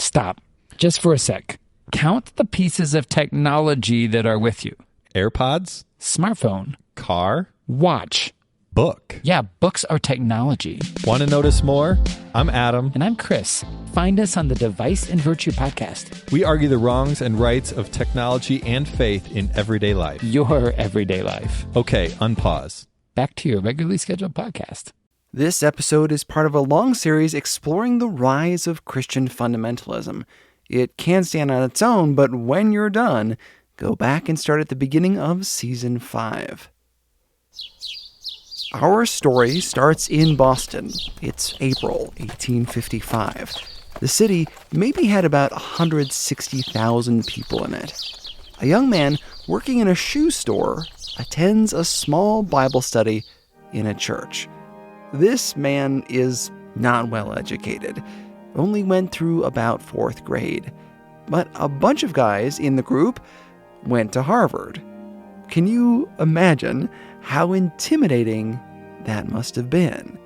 Stop. Just for a sec. Count the pieces of technology that are with you. AirPods? Smartphone. Car? Watch. Book. Yeah, books are technology. Want to notice more? I'm Adam. And I'm Chris. Find us on the Device and Virtue podcast. We argue the wrongs and rights of technology and faith in everyday life. Your everyday life. Okay, unpause. Back to your regularly scheduled podcast. This episode is part of a long series exploring the rise of Christian fundamentalism. It can stand on its own, but when you're done, go back and start at the beginning of Season 5. Our story starts in Boston. It's April 1855. The city maybe had about 160,000 people in it. A young man working in a shoe store attends a small Bible study in a church. This man is not well educated, only went through about 4th grade. But a bunch of guys in the group went to Harvard. Can you imagine how intimidating that must have been?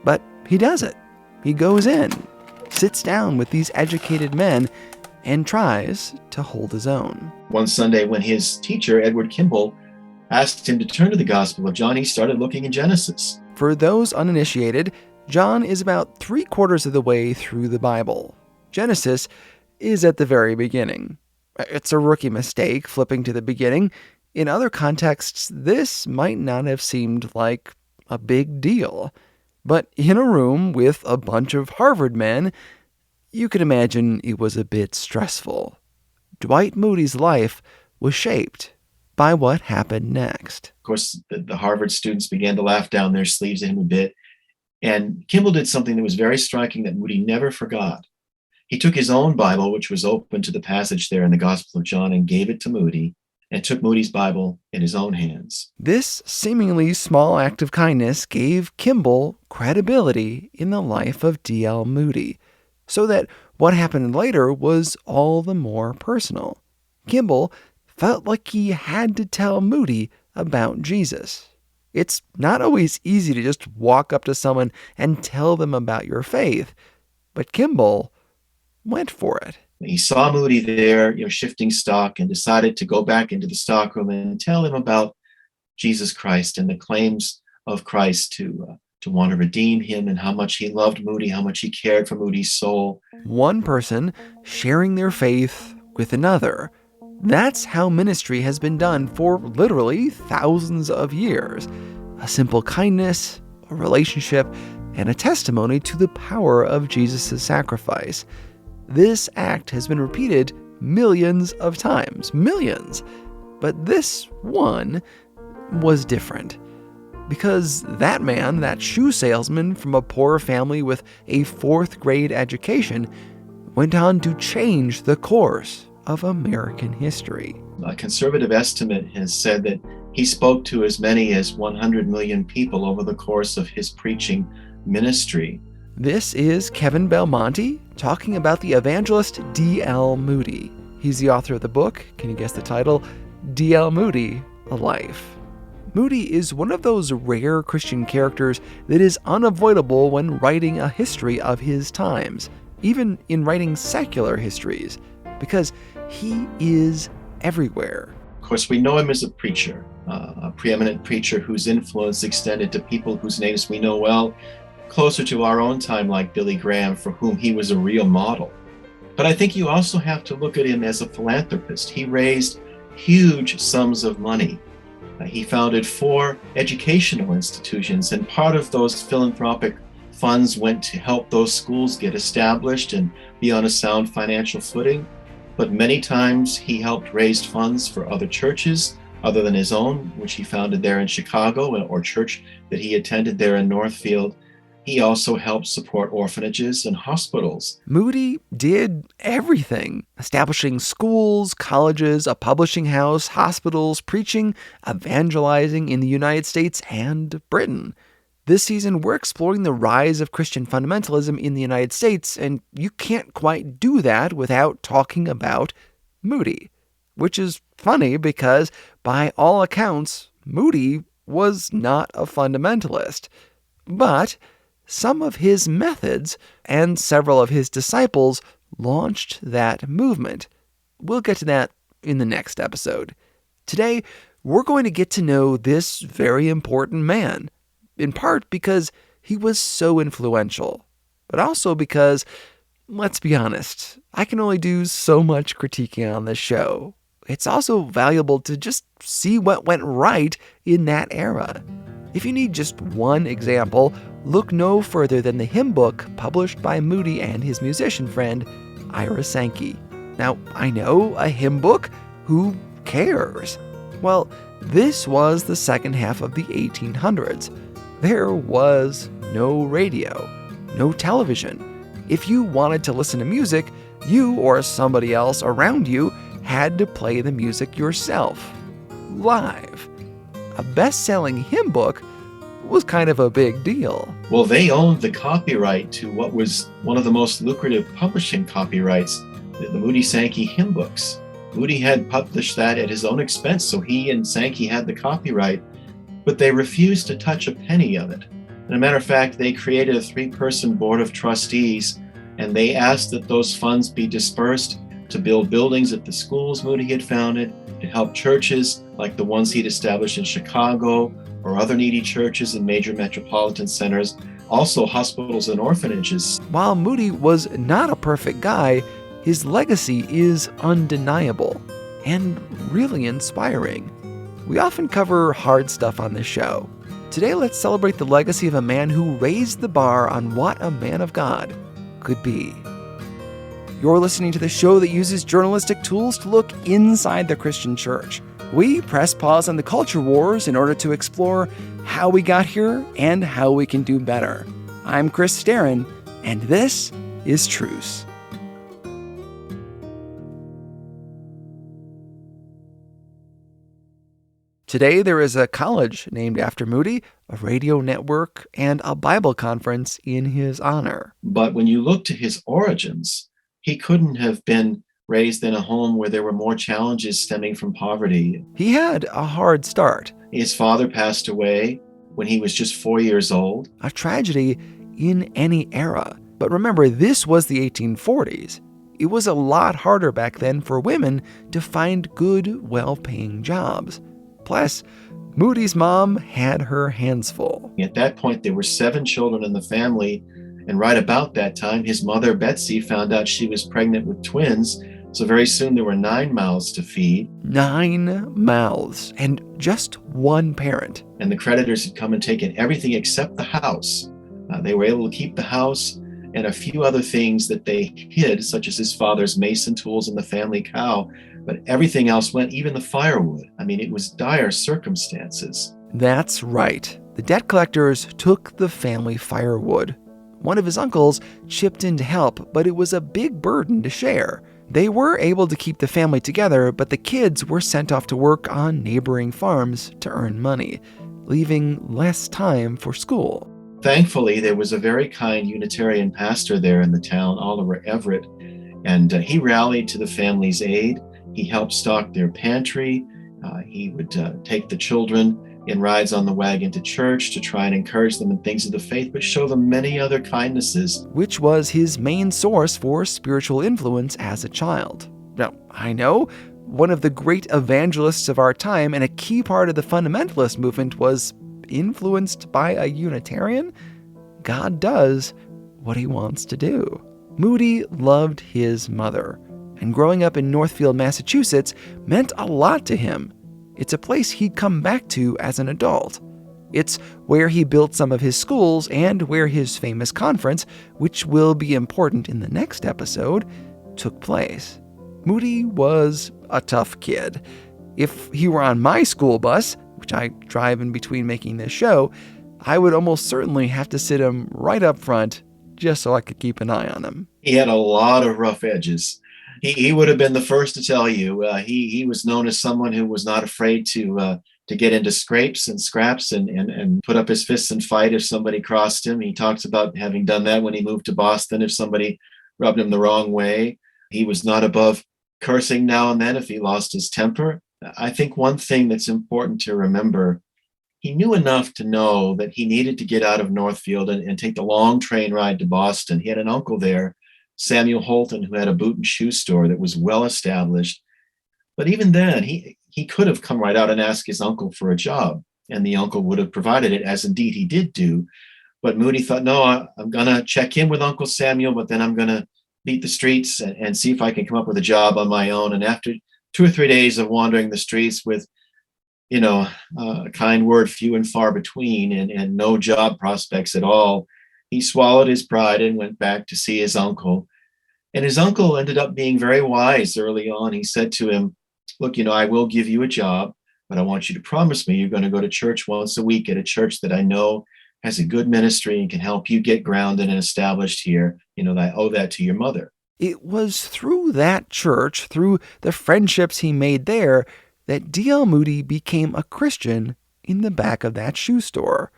But he does it. He goes in, sits down with these educated men, and tries to hold his own. One Sunday when his teacher, Edward Kimball, asked him to turn to the Gospel of John, he started looking in Genesis. For those uninitiated, John is about 3/4 of the way through the Bible. Genesis is at the very beginning. It's a rookie mistake flipping to the beginning. In other contexts, this might not have seemed like a big deal. But in a room with a bunch of Harvard men, you can imagine it was a bit stressful. Dwight Moody's life was shaped by what happened next. Of course, the Harvard students began to laugh down their sleeves at him a bit. And Kimball did something that was very striking that Moody never forgot. He took his own Bible, which was open to the passage there in the Gospel of John, and gave it to Moody, and took Moody's Bible in his own hands. This seemingly small act of kindness gave Kimball credibility in the life of D.L. Moody, so that what happened later was all the more personal. Kimball felt like he had to tell Moody about Jesus. It's not always easy to just walk up to someone and tell them about your faith, but Kimball went for it. He saw Moody there, shifting stock, and decided to go back into the stockroom and tell him about Jesus Christ and the claims of Christ to want to redeem him, and how much he loved Moody, how much he cared for Moody's soul. One person sharing their faith with another. That's how ministry has been done for literally thousands of years. A simple kindness, a relationship, and a testimony to the power of Jesus' sacrifice. This act has been repeated millions of times. Millions. But this one was different. Because that man, that shoe salesman from a poor family with a 4th grade education, went on to change the course of American history. A conservative estimate has said that he spoke to as many as 100 million people over the course of his preaching ministry. This is Kevin Belmonte talking about the evangelist D.L. Moody. He's the author of the book, can you guess the title? D.L. Moody, A Life. Moody is one of those rare Christian characters that is unavoidable when writing a history of his times, even in writing secular histories, because he is everywhere. Of course, we know him as a preacher, a preeminent preacher whose influence extended to people whose names we know well, closer to our own time, like Billy Graham, for whom he was a real model. But I think you also have to look at him as a philanthropist. He raised huge sums of money. He founded 4 educational institutions, and part of those philanthropic funds went to help those schools get established and be on a sound financial footing. But many times he helped raise funds for other churches other than his own, which he founded there in Chicago, or church that he attended there in Northfield. He also helped support orphanages and hospitals. Moody did everything, establishing schools, colleges, a publishing house, hospitals, preaching, evangelizing in the United States and Britain. This season, we're exploring the rise of Christian fundamentalism in the United States, and you can't quite do that without talking about Moody, which is funny because, by all accounts, Moody was not a fundamentalist. But some of his methods and several of his disciples launched that movement. We'll get to that in the next episode. Today, we're going to get to know this very important man, in part because he was so influential, but also because, let's be honest, I can only do so much critiquing on this show. It's also valuable to just see what went right in that era. If you need just one example, look no further than the hymn book published by Moody and his musician friend, Ira Sankey. Now, I know, a hymn book? Who cares? Well, this was the second half of the 1800s. There was no radio, no television. If you wanted to listen to music, you or somebody else around you had to play the music yourself, live. A best-selling hymn book was kind of a big deal. Well, they owned the copyright to what was one of the most lucrative publishing copyrights, the Moody Sankey hymn books. Moody had published that at his own expense, so he and Sankey had the copyright, but they refused to touch a penny of it. As a matter of fact, they created a 3-person board of trustees, and they asked that those funds be dispersed to build buildings at the schools Moody had founded, to help churches like the ones he'd established in Chicago or other needy churches in major metropolitan centers, also hospitals and orphanages. While Moody was not a perfect guy, his legacy is undeniable and really inspiring. We often cover hard stuff on this show. Today, let's celebrate the legacy of a man who raised the bar on what a man of God could be. You're listening to the show that uses journalistic tools to look inside the Christian church. We press pause on the culture wars in order to explore how we got here and how we can do better. I'm Chris Staron, and this is Truce. Today, there is a college named after Moody, a radio network, and a Bible conference in his honor. But when you look to his origins, he couldn't have been raised in a home where there were more challenges stemming from poverty. He had a hard start. His father passed away when he was just 4 years old. A tragedy in any era. But remember, this was the 1840s. It was a lot harder back then for women to find good, well-paying jobs. Plus, Moody's mom had her hands full. At that point, there were 7 children in the family, and right about that time, his mother, Betsy, found out she was pregnant with twins, so very soon there were 9 mouths to feed. 9 mouths, and just one parent. And the creditors had come and taken everything except the house. They were able to keep the house and a few other things that they hid, such as his father's mason tools and the family cow, but everything else went, even the firewood. I mean, it was dire circumstances. That's right. The debt collectors took the family firewood. One of his uncles chipped in to help, but it was a big burden to share. They were able to keep the family together, but the kids were sent off to work on neighboring farms to earn money, leaving less time for school. Thankfully, there was a very kind Unitarian pastor there in the town, Oliver Everett, and he rallied to the family's aid. He helped stock their pantry. He would take the children in rides on the wagon to church to try and encourage them in things of the faith, but show them many other kindnesses. Which was his main source for spiritual influence as a child. Now, I know one of the great evangelists of our time and a key part of the fundamentalist movement was influenced by a Unitarian. God does what he wants to do. Moody loved his mother, and growing up in Northfield, Massachusetts meant a lot to him. It's a place he'd come back to as an adult. It's where he built some of his schools and where his famous conference, which will be important in the next episode, took place. Moody was a tough kid. If he were on my school bus, which I drive in between making this show, I would almost certainly have to sit him right up front just so I could keep an eye on him. He had a lot of rough edges. He would have been the first to tell you. He was known as someone who was not afraid to get into scrapes and scraps and put up his fists and fight if somebody crossed him. He talks about having done that when he moved to Boston if somebody rubbed him the wrong way. He was not above cursing now and then if he lost his temper. I think one thing that's important to remember, he knew enough to know that he needed to get out of Northfield and take the long train ride to Boston. He had an uncle there Samuel Holton, who had a boot and shoe store that was well established. But even then, he could have come right out and asked his uncle for a job, and the uncle would have provided it, as indeed he did do. But Moody thought, no, I'm going to check in with Uncle Samuel, but then I'm going to beat the streets and see if I can come up with a job on my own. And after 2 or 3 days of wandering the streets with, a kind word few and far between and no job prospects at all, he swallowed his pride and went back to see his uncle. And his uncle ended up being very wise early on. He said to him, look, I will give you a job, but I want you to promise me you're going to go to church once a week at a church that I know has a good ministry and can help you get grounded and established here. I owe that to your mother. It was through that church, through the friendships he made there, that D.L. Moody became a Christian in the back of that shoe store.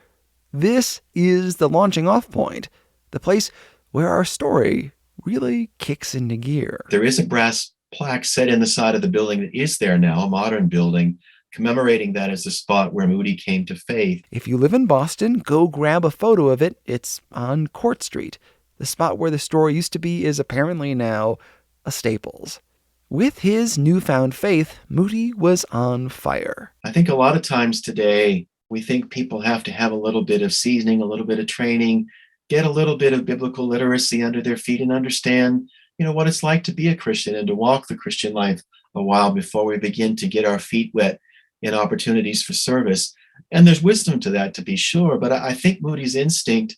This is the launching off point, the place where our story really kicks into gear. There is a brass plaque set in the side of the building that is there now, a modern building, commemorating that as the spot where Moody came to faith. If you live in Boston, go grab a photo of it. It's on Court Street. The spot where the store used to be is apparently now a Staples. With his newfound faith, Moody was on fire. I think a lot of times today, we think people have to have a little bit of seasoning, a little bit of training, get a little bit of biblical literacy under their feet and understand, what it's like to be a Christian and to walk the Christian life a while before we begin to get our feet wet in opportunities for service. And there's wisdom to that, to be sure. But I think Moody's instinct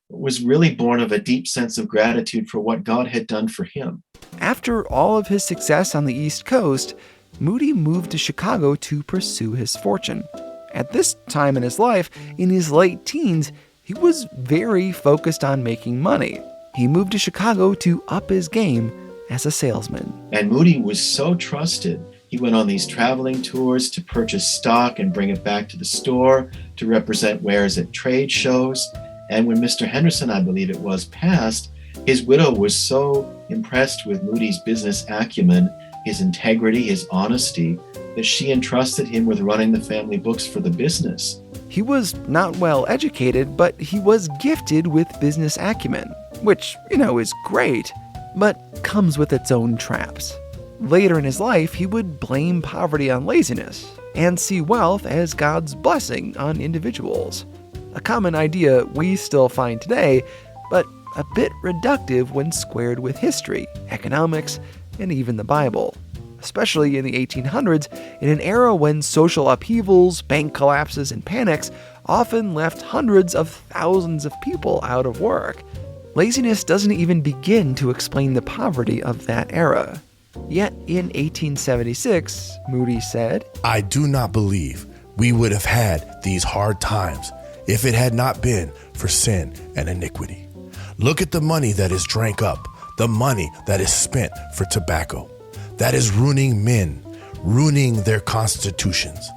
was really born of a deep sense of gratitude for what God had done for him. After all of his success on the East Coast, Moody moved to Chicago to pursue his fortune. At this time in his life, in his late teens, he was very focused on making money. He moved to Chicago to up his game as a salesman. And Moody was so trusted. He went on these traveling tours to purchase stock and bring it back to the store, to represent wares at trade shows. And when Mr. Henderson, I believe it was, passed, his widow was so impressed with Moody's business acumen, his integrity, his honesty, that she entrusted him with running the family books for the business. He was not well educated, but he was gifted with business acumen, which, is great, but comes with its own traps. Later in his life, he would blame poverty on laziness and see wealth as God's blessing on individuals. A common idea we still find today, but a bit reductive when squared with history, economics, and even the Bible. Especially in the 1800s, in an era when social upheavals, bank collapses, and panics often left hundreds of thousands of people out of work. Laziness doesn't even begin to explain the poverty of that era. Yet in 1876, Moody said, I do not believe we would have had these hard times if it had not been for sin and iniquity. Look at the money that is drank up, the money that is spent for tobacco. That is ruining men, ruining their constitutions.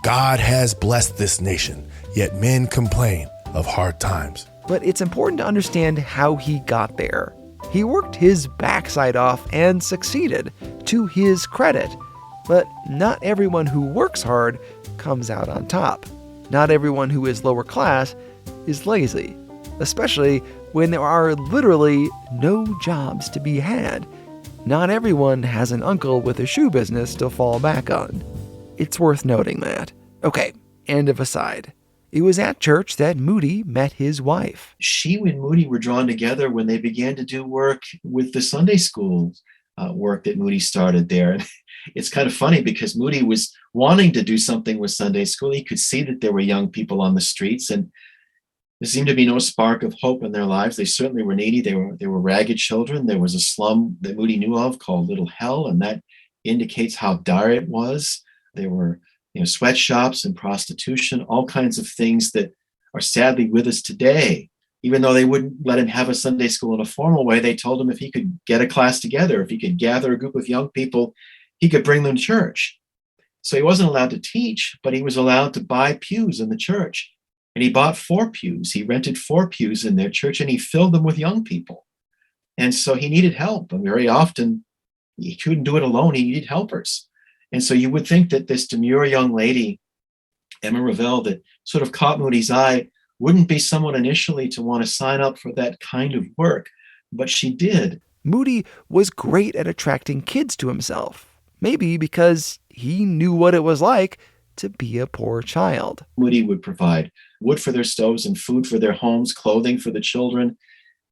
God has blessed this nation, yet men complain of hard times. But it's important to understand how he got there. He worked his backside off and succeeded, to his credit. But not everyone who works hard comes out on top. Not everyone who is lower class is lazy, especially when there are literally no jobs to be had. Not everyone has an uncle with a shoe business to fall back on. It's worth noting that. Okay, end of aside. It was at church that Moody met his wife. She and Moody were drawn together when they began to do work with the Sunday school work that Moody started there. And it's kind of funny because Moody was wanting to do something with Sunday school. He could see that there were young people on the streets, and there seemed to be no spark of hope in their lives. They certainly were needy. They were ragged children. There was a slum that Moody knew of called Little Hell, and that indicates how dire it was. There were sweatshops and prostitution, all kinds of things that are sadly with us today. Even though they wouldn't let him have a Sunday school in a formal way, they told him if he could get a class together, if he could gather a group of young people, he could bring them to church. So he wasn't allowed to teach, but he was allowed to buy pews in the church. And he bought 4 pews. He rented 4 pews in their church, and he filled them with young people. And so he needed help. And very often he couldn't do it alone. He needed helpers. And so you would think that this demure young lady, Emma Revell, that sort of caught Moody's eye, wouldn't be someone initially to want to sign up for that kind of work. But she did. Moody was great at attracting kids to himself, maybe because he knew what it was like to be a poor child. Moody would provide wood for their stoves and food for their homes, clothing for the children.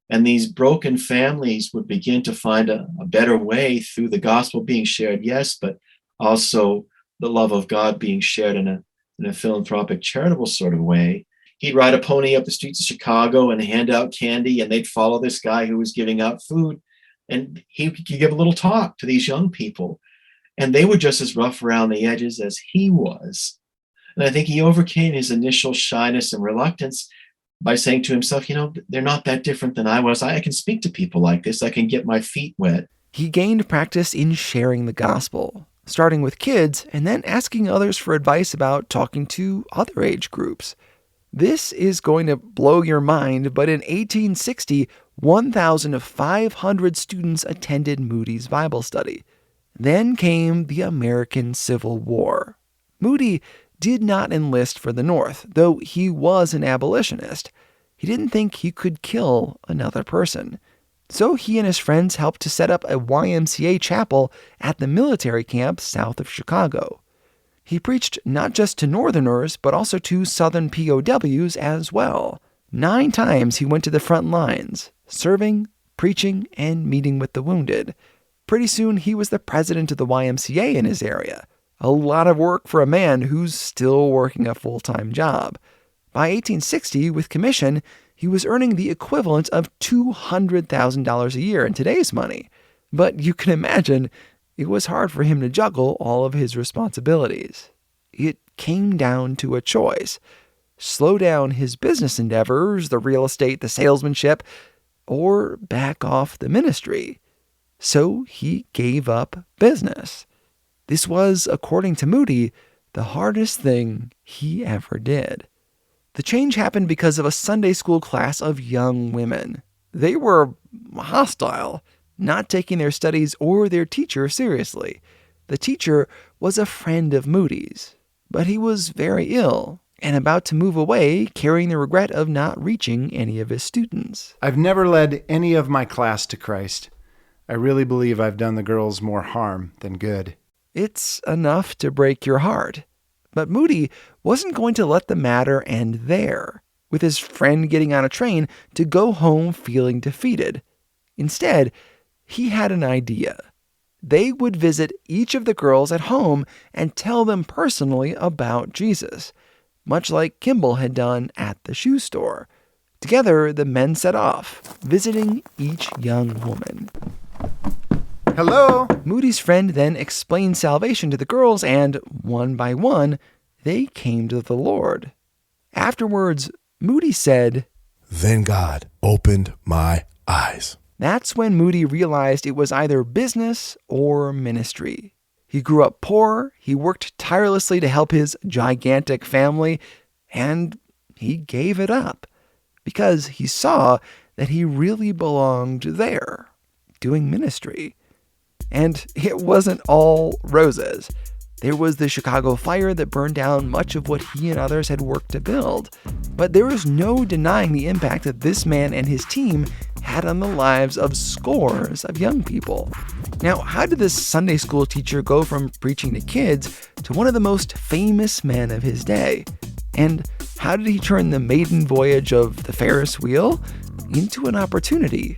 And these broken families would begin to find a better way through the gospel being shared, yes, but also the love of God being shared in a philanthropic, charitable sort of way. He'd ride a pony up the streets of Chicago and hand out candy, and they'd follow this guy who was giving out food. And he could give a little talk to these young people. And they were just as rough around the edges as he was. And I think he overcame his initial shyness and reluctance by saying to himself, they're not that different than I was. I can speak to people like this. I can get my feet wet. He gained practice in sharing the gospel, starting with kids and then asking others for advice about talking to other age groups. This is going to blow your mind, but in 1860, 1,500 students attended Moody's Bible study. Then came the American Civil War. Moody did not enlist for the North, though he was an abolitionist. He didn't think he could kill another person. So he and his friends helped to set up a YMCA chapel at the military camp south of Chicago. He preached not just to Northerners, but also to Southern POWs as well. 9 times he went to the front lines, serving, preaching, and meeting with the wounded. Pretty soon he was the president of the YMCA in his area. A lot of work for a man who's still working a full-time job. By 1860, with commission, he was earning the equivalent of $200,000 a year in today's money. But you can imagine it was hard for him to juggle all of his responsibilities. It came down to a choice: slow down his business endeavors, the real estate, the salesmanship, or back off the ministry. So he gave up business. This was, according to Moody, the hardest thing he ever did. The change happened because of a Sunday school class of young women. They were hostile, not taking their studies or their teacher seriously. The teacher was a friend of Moody's, but he was very ill and about to move away, carrying the regret of not reaching any of his students. I've never led any of my class to Christ. I really believe I've done the girls more harm than good. It's enough to break your heart. But Moody wasn't going to let the matter end there, with his friend getting on a train to go home feeling defeated. Instead, he had an idea. They would visit each of the girls at home and tell them personally about Jesus, much like Kimball had done at the shoe store. Together, the men set off, visiting each young woman. Hello? Moody's friend then explained salvation to the girls, and one by one, they came to the Lord. Afterwards, Moody said, "Then God opened my eyes." That's when Moody realized it was either business or ministry. He grew up poor, he worked tirelessly to help his gigantic family, and he gave it up because he saw that he really belonged there, doing ministry. And it wasn't all roses. There was the Chicago fire that burned down much of what he and others had worked to build. But there was no denying the impact that this man and his team had on the lives of scores of young people. Now, how did this Sunday school teacher go from preaching to kids to one of the most famous men of his day? And how did he turn the maiden voyage of the Ferris wheel into an opportunity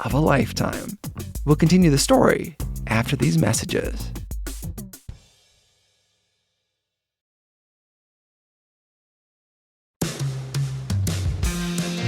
of a lifetime? We'll continue the story after these messages.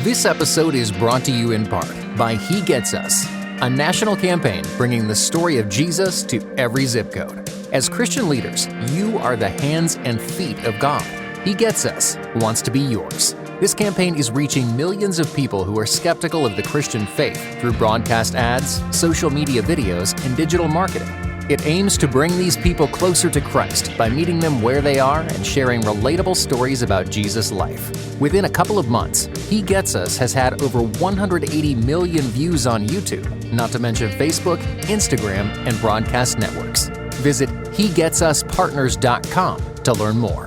This episode is brought to you in part by He Gets Us, a national campaign bringing the story of Jesus to every zip code. As Christian leaders, you are the hands and feet of God. He Gets Us wants to be yours. This campaign is reaching millions of people who are skeptical of the Christian faith through broadcast ads, social media videos, and digital marketing. It aims to bring these people closer to Christ by meeting them where they are and sharing relatable stories about Jesus' life. Within a couple of months, He Gets Us has had over 180 million views on YouTube, not to mention Facebook, Instagram, and broadcast networks. Visit HeGetsUsPartners.com to learn more.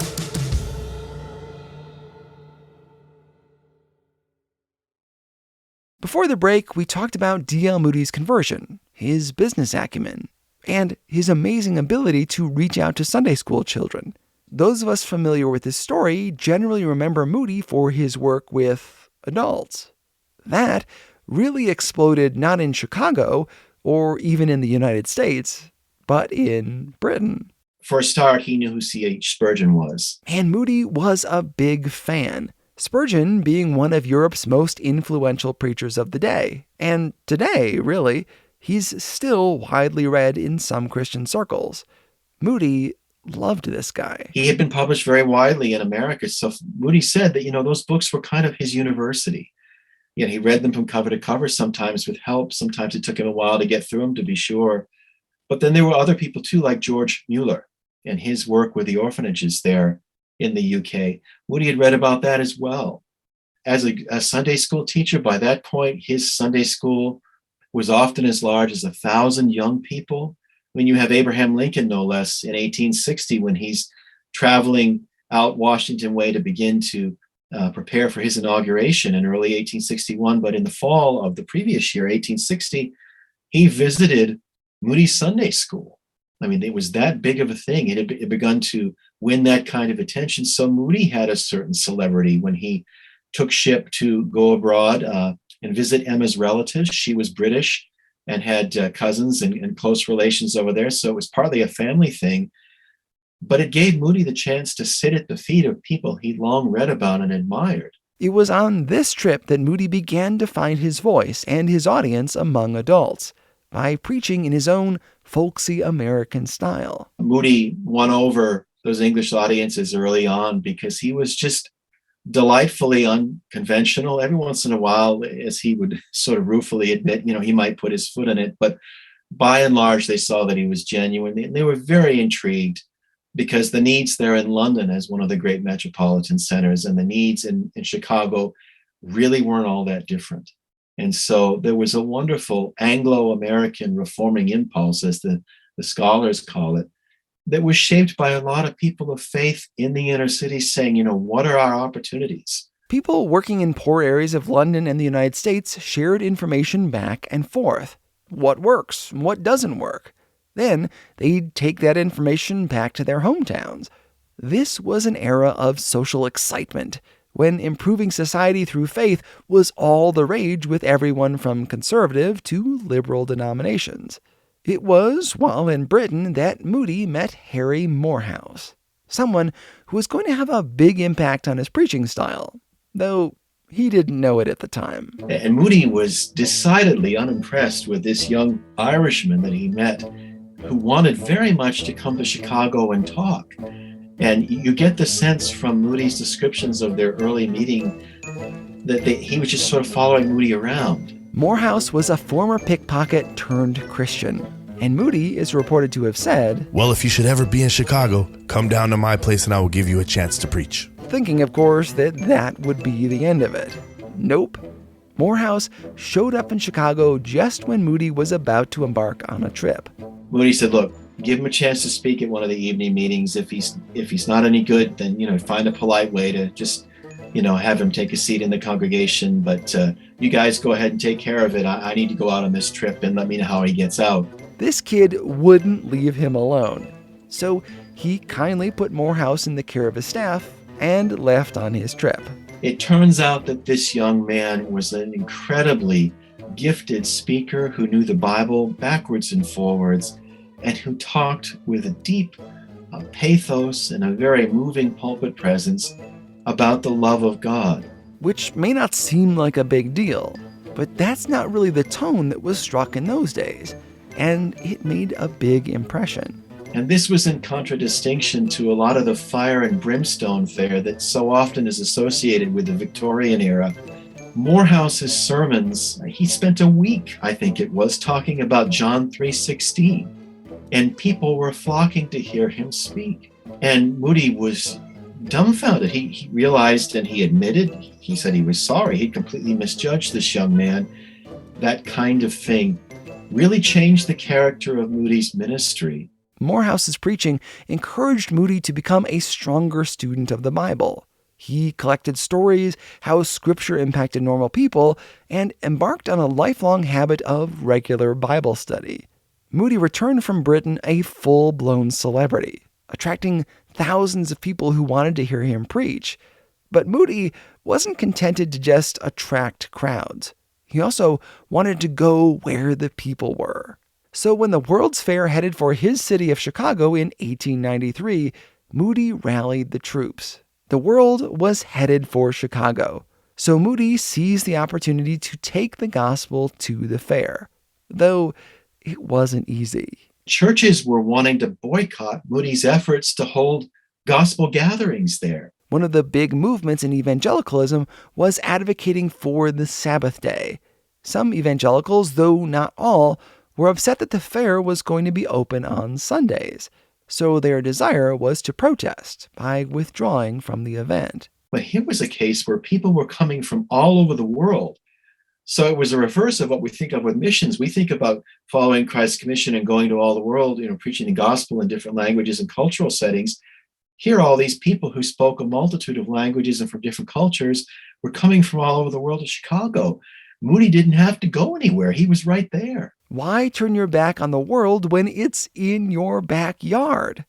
Before the break, we talked about D.L. Moody's conversion, his business acumen, and his amazing ability to reach out to Sunday school children. Those of us familiar with his story generally remember Moody for his work with adults. That really exploded not in Chicago or even in the United States, but in Britain. For a start, he knew who C.H. Spurgeon was. And Moody was a big fan, Spurgeon being one of Europe's most influential preachers of the day. And today, really, he's still widely read in some Christian circles. Moody loved this guy. He had been published very widely in America, so Moody said that, those books were kind of his university. He read them from cover to cover, sometimes with help. Sometimes it took him a while to get through them, to be sure. But then there were other people too, like George Mueller and his work with the orphanages there in the UK. Moody had read about that as well. As a Sunday school teacher, by that point, his Sunday school was often as large as 1,000 young people. When you have Abraham Lincoln, no less, in 1860, when he's traveling out Washington Way to begin to prepare for his inauguration in early 1861. But in the fall of the previous year, 1860, he visited Moody Sunday School. I mean, it was that big of a thing. It had begun to win that kind of attention. So Moody had a certain celebrity when he took ship to go abroad and visit Emma's relatives. She was British and had cousins and close relations over there. So it was partly a family thing. But it gave Moody the chance to sit at the feet of people he'd long read about and admired. It was on this trip that Moody began to find his voice and his audience among adults by preaching in his own folksy American style. Moody won over those English audiences early on because he was just delightfully unconventional. Every once in a while, as he would sort of ruefully admit, he might put his foot in it. But by and large, they saw that he was genuine. And they were very intrigued because the needs there in London as one of the great metropolitan centers and the needs in Chicago really weren't all that different. And so there was a wonderful Anglo-American reforming impulse, as the scholars call it, that was shaped by a lot of people of faith in the inner city saying, what are our opportunities? People working in poor areas of London and the United States shared information back and forth. What works? What doesn't work? Then they'd take that information back to their hometowns. This was an era of social excitement, when improving society through faith was all the rage with everyone from conservative to liberal denominations. It was while in Britain that Moody met Harry Morehouse, someone who was going to have a big impact on his preaching style, though he didn't know it at the time. And Moody was decidedly unimpressed with this young Irishman that he met, who wanted very much to come to Chicago and talk. And you get the sense from Moody's descriptions of their early meeting that he was just sort of following Moody around. Morehouse was a former pickpocket turned Christian, and Moody is reported to have said, "Well, if you should ever be in Chicago, come down to my place and I will give you a chance to preach." Thinking, of course, that would be the end of it. Nope. Morehouse showed up in Chicago just when Moody was about to embark on a trip. Moody said, look, give him a chance to speak at one of the evening meetings. If he's not any good, then, find a polite way to just, have him take a seat in the congregation. But you guys go ahead and take care of it. I need to go out on this trip and let me know how he gets out. This kid wouldn't leave him alone. So he kindly put Morehouse in the care of his staff and left on his trip. It turns out that this young man was an incredibly gifted speaker who knew the Bible backwards and forwards and who talked with a deep pathos and a very moving pulpit presence about the love of God. Which may not seem like a big deal, but that's not really the tone that was struck in those days, and it made a big impression. And this was in contradistinction to a lot of the fire and brimstone fare that so often is associated with the Victorian era. Morehouse's sermons, he spent a week, I think it was, talking about John 3:16, and people were flocking to hear him speak. And Moody was dumbfounded. He realized, and he admitted, he said he was sorry. He completely misjudged this young man. That kind of thing really changed the character of Moody's ministry. Morehouse's preaching encouraged Moody to become a stronger student of the Bible. He collected stories, how Scripture impacted normal people, and embarked on a lifelong habit of regular Bible study. Moody returned from Britain a full-blown celebrity, attracting thousands of people who wanted to hear him preach. But Moody wasn't contented to just attract crowds. He also wanted to go where the people were. So when the World's Fair headed for his city of Chicago in 1893, Moody rallied the troops. The world was headed for Chicago, so Moody seized the opportunity to take the gospel to the fair, though it wasn't easy. Churches were wanting to boycott Moody's efforts to hold gospel gatherings there. One of the big movements in evangelicalism was advocating for the Sabbath day. Some evangelicals, though not all, were upset that the fair was going to be open on Sundays, so their desire was to protest by withdrawing from the event. But here was a case where people were coming from all over the world. So it was a reverse of what we think of with missions. We think about following Christ's commission and going to all the world, preaching the gospel in different languages and cultural settings. Here, all these people who spoke a multitude of languages and from different cultures were coming from all over the world to Chicago. Moody didn't have to go anywhere. He was right there. Why turn your back on the world when it's in your backyard?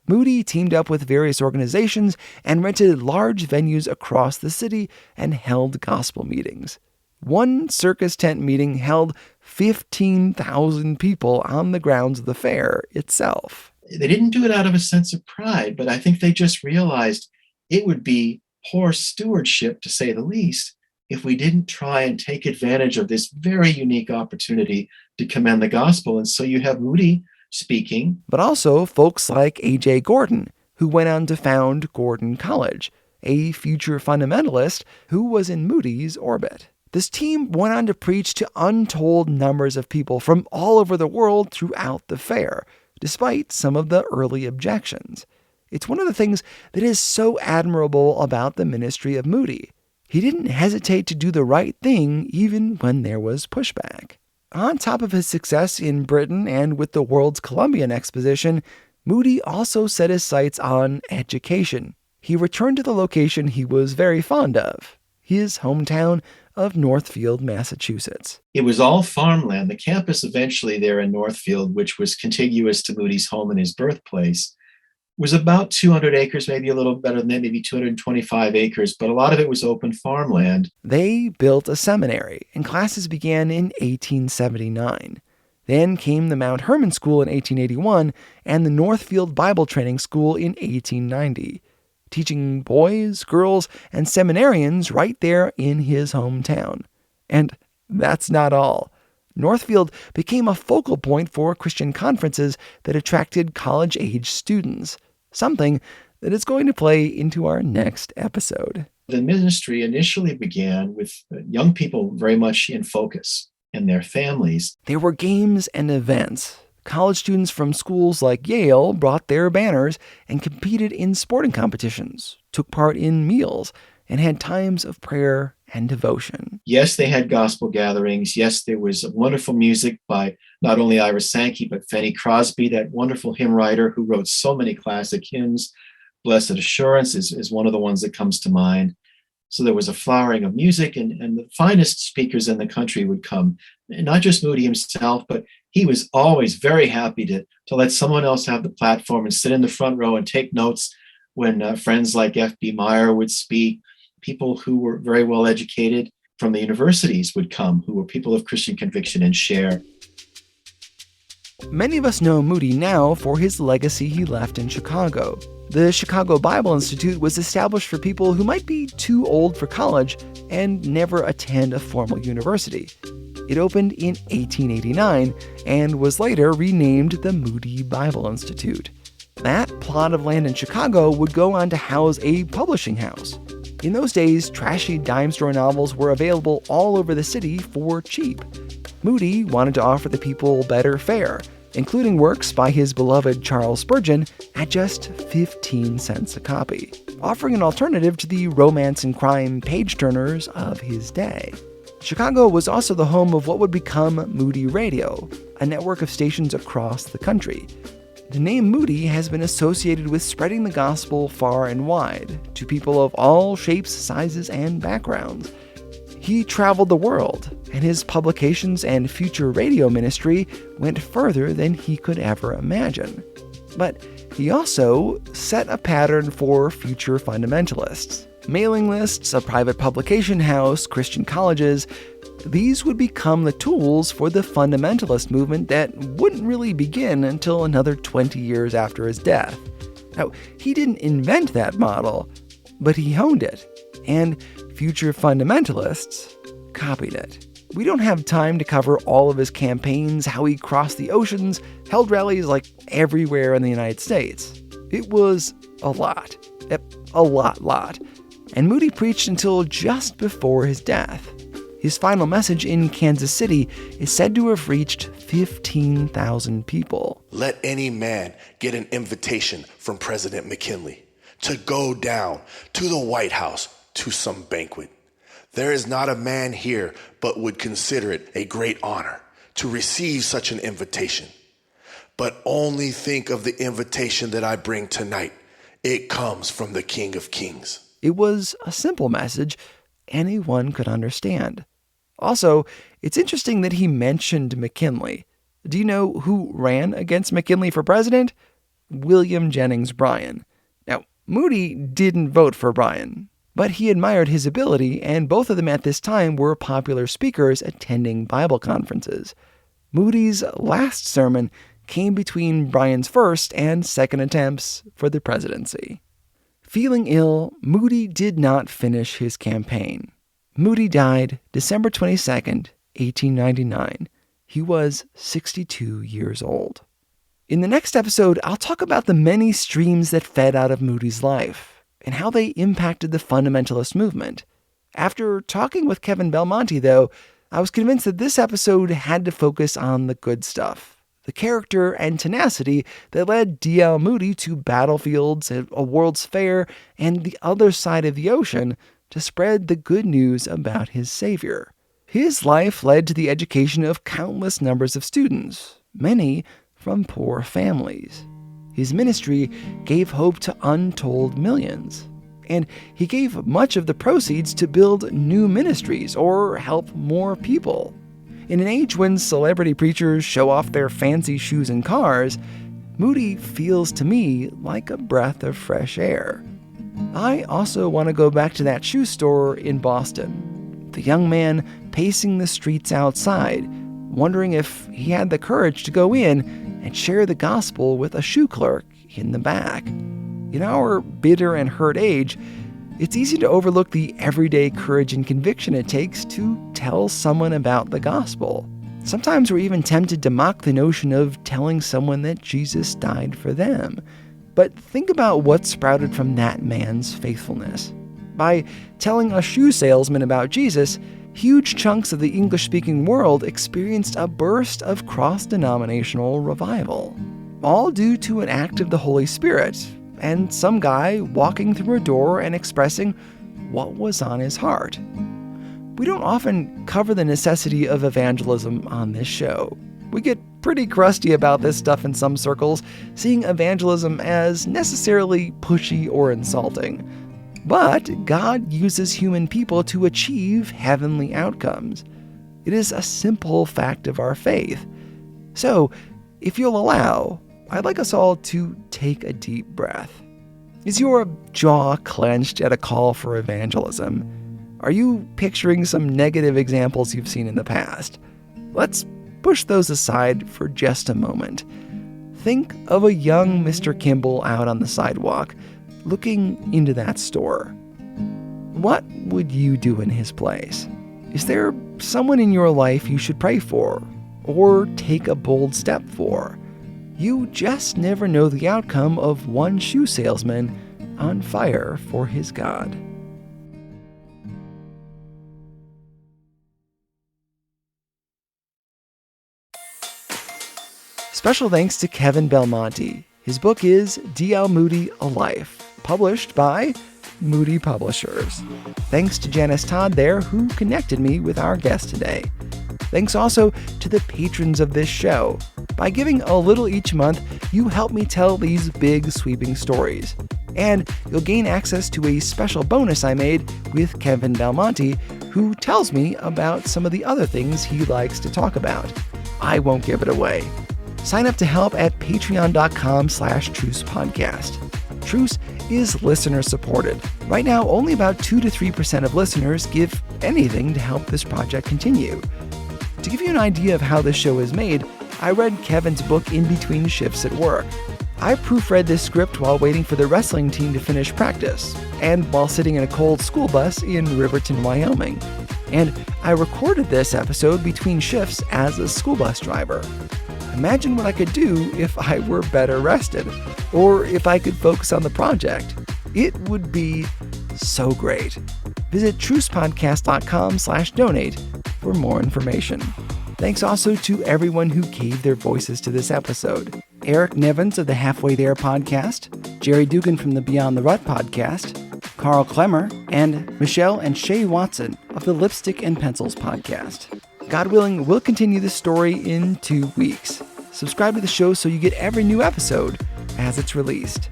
Moody teamed up with various organizations and rented large venues across the city and held gospel meetings. One circus tent meeting held 15,000 people on the grounds of the fair itself. They didn't do it out of a sense of pride, but I think they just realized it would be poor stewardship, to say the least, if we didn't try and take advantage of this very unique opportunity to commend the gospel. And so you have Moody speaking. But also folks like A.J. Gordon, who went on to found Gordon College, a future fundamentalist who was in Moody's orbit. This team went on to preach to untold numbers of people from all over the world throughout the fair, despite some of the early objections. It's one of the things that is so admirable about the ministry of Moody. He didn't hesitate to do the right thing even when there was pushback. On top of his success in Britain and with the World's Columbian Exposition, Moody also set his sights on education. He returned to the location he was very fond of, his hometown of Northfield, Massachusetts. It was all farmland. The campus eventually there in Northfield, which was contiguous to Moody's home and his birthplace, was about 200 acres, maybe a little better than that, maybe 225 acres, but a lot of it was open farmland. They built a seminary, and classes began in 1879. Then came the Mount Hermon School in 1881 and the Northfield Bible Training School in 1890, teaching boys, girls, and seminarians right there in his hometown. And that's not all. Northfield became a focal point for Christian conferences that attracted college-age students, something that is going to play into our next episode. The ministry initially began with young people very much in focus and their families. There were games and events. College students from schools like Yale brought their banners and competed in sporting competitions, took part in meals, and had times of prayer and devotion. Yes, they had gospel gatherings. Yes, there was wonderful music by not only Ira Sankey, but Fanny Crosby, that wonderful hymn writer who wrote so many classic hymns. Blessed Assurance is one of the ones that comes to mind. So there was a flowering of music, and the finest speakers in the country would come. And not just Moody himself, but he was always very happy to let someone else have the platform and sit in the front row and take notes when friends like F.B. Meyer would speak. People who were very well educated from the universities would come, who were people of Christian conviction, and share. Many of us know Moody now for his legacy he left in Chicago. The Chicago Bible Institute was established for people who might be too old for college and never attend a formal university. It opened in 1889 and was later renamed the Moody Bible Institute. That plot of land in Chicago would go on to house a publishing house. In those days, trashy dime store novels were available all over the city for cheap. Moody wanted to offer the people better fare, including works by his beloved Charles Spurgeon at just 15 cents a copy, offering an alternative to the romance and crime page-turners of his day. Chicago was also the home of what would become Moody Radio, a network of stations across the country. The name Moody has been associated with spreading the gospel far and wide to people of all shapes, sizes, and backgrounds. He traveled the world, and his publications and future radio ministry went further than he could ever imagine. But he also set a pattern for future fundamentalists. Mailing lists, a private publication house, Christian colleges, these would become the tools for the fundamentalist movement that wouldn't really begin until another 20 years after his death. Now, he didn't invent that model, but he honed it, and future fundamentalists copied it. We don't have time to cover all of his campaigns, how he crossed the oceans, held rallies like everywhere in the United States. It was a lot. A lot. And Moody preached until just before his death. His final message in Kansas City is said to have reached 15,000 people. Let any man get an invitation from President McKinley to go down to the White House to some banquet. There is not a man here but would consider it a great honor to receive such an invitation. But only think of the invitation that I bring tonight. It comes from the King of Kings. It was a simple message anyone could understand. Also, it's interesting that he mentioned McKinley. Do you know who ran against McKinley for president? William Jennings Bryan. Now, Moody didn't vote for Bryan, but he admired his ability, and both of them at this time were popular speakers attending Bible conferences. Moody's last sermon came between Bryan's first and second attempts for the presidency. Feeling ill, Moody did not finish his campaign. Moody died December 22nd, 1899. He was 62 years old. In the next episode, I'll talk about the many streams that fed out of Moody's life and how they impacted the fundamentalist movement. After talking with Kevin Belmonte, though, I was convinced that this episode had to focus on the good stuff, the character and tenacity that led D.L. Moody to battlefields, a World's Fair, and the other side of the ocean to spread the good news about his Savior. His life led to the education of countless numbers of students, many from poor families. His ministry gave hope to untold millions, and he gave much of the proceeds to build new ministries or help more people. In an age when celebrity preachers show off their fancy shoes and cars, Moody feels to me like a breath of fresh air. I also want to go back to that shoe store in Boston. The young man pacing the streets outside, wondering if he had the courage to go in and share the gospel with a shoe clerk in the back. In our bitter and hurt age, it's easy to overlook the everyday courage and conviction it takes to tell someone about the gospel. Sometimes we're even tempted to mock the notion of telling someone that Jesus died for them. But think about what sprouted from that man's faithfulness. By telling a shoe salesman about Jesus, huge chunks of the English-speaking world experienced a burst of cross-denominational revival, all due to an act of the Holy Spirit and some guy walking through a door and expressing what was on his heart. We don't often cover the necessity of evangelism on this show. We get pretty crusty about this stuff in some circles, seeing evangelism as necessarily pushy or insulting. But God uses human people to achieve heavenly outcomes. It is a simple fact of our faith. So, if you'll allow, I'd like us all to take a deep breath. Is your jaw clenched at a call for evangelism? Are you picturing some negative examples you've seen in the past? Let's push those aside for just a moment. Think of a young Mr. Kimball out on the sidewalk, looking into that store. What would you do in his place? Is there someone in your life you should pray for, or take a bold step for? You just never know the outcome of one shoe salesman on fire for his God. Special thanks to Kevin Belmonte. His book is D.L. Moody, A Life, published by Moody Publishers. Thanks to Janice Todd there, who connected me with our guest today. Thanks also to the patrons of this show. By giving a little each month, you help me tell these big, sweeping stories. And you'll gain access to a special bonus I made with Kevin Del Monte, who tells me about some of the other things he likes to talk about. I won't give it away. Sign up to help at patreon.com/Truce Podcast. Truce is listener supported. Right now, only about 2 to 3% of listeners give anything to help this project continue. To give you an idea of how this show is made, I read Kevin's book in between shifts at work. I proofread this script while waiting for the wrestling team to finish practice, and while sitting in a cold school bus in Riverton, Wyoming. And I recorded this episode between shifts as a school bus driver. Imagine what I could do if I were better rested, or if I could focus on the project. It would be so great. Visit trucepodcast.com/donate for more information. Thanks also to everyone who gave their voices to this episode. Eric Nevins of the Halfway There podcast, Jerry Dugan from the Beyond the Rut podcast, Carl Klemmer, and Michelle and Shay Watson of the Lipstick and Pencils podcast. God willing, we'll continue this story in 2 weeks. Subscribe to the show so you get every new episode as it's released.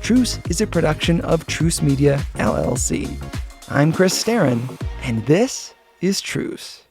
Truce is a production of Truce Media, LLC. I'm Chris Staron, and this is Truce.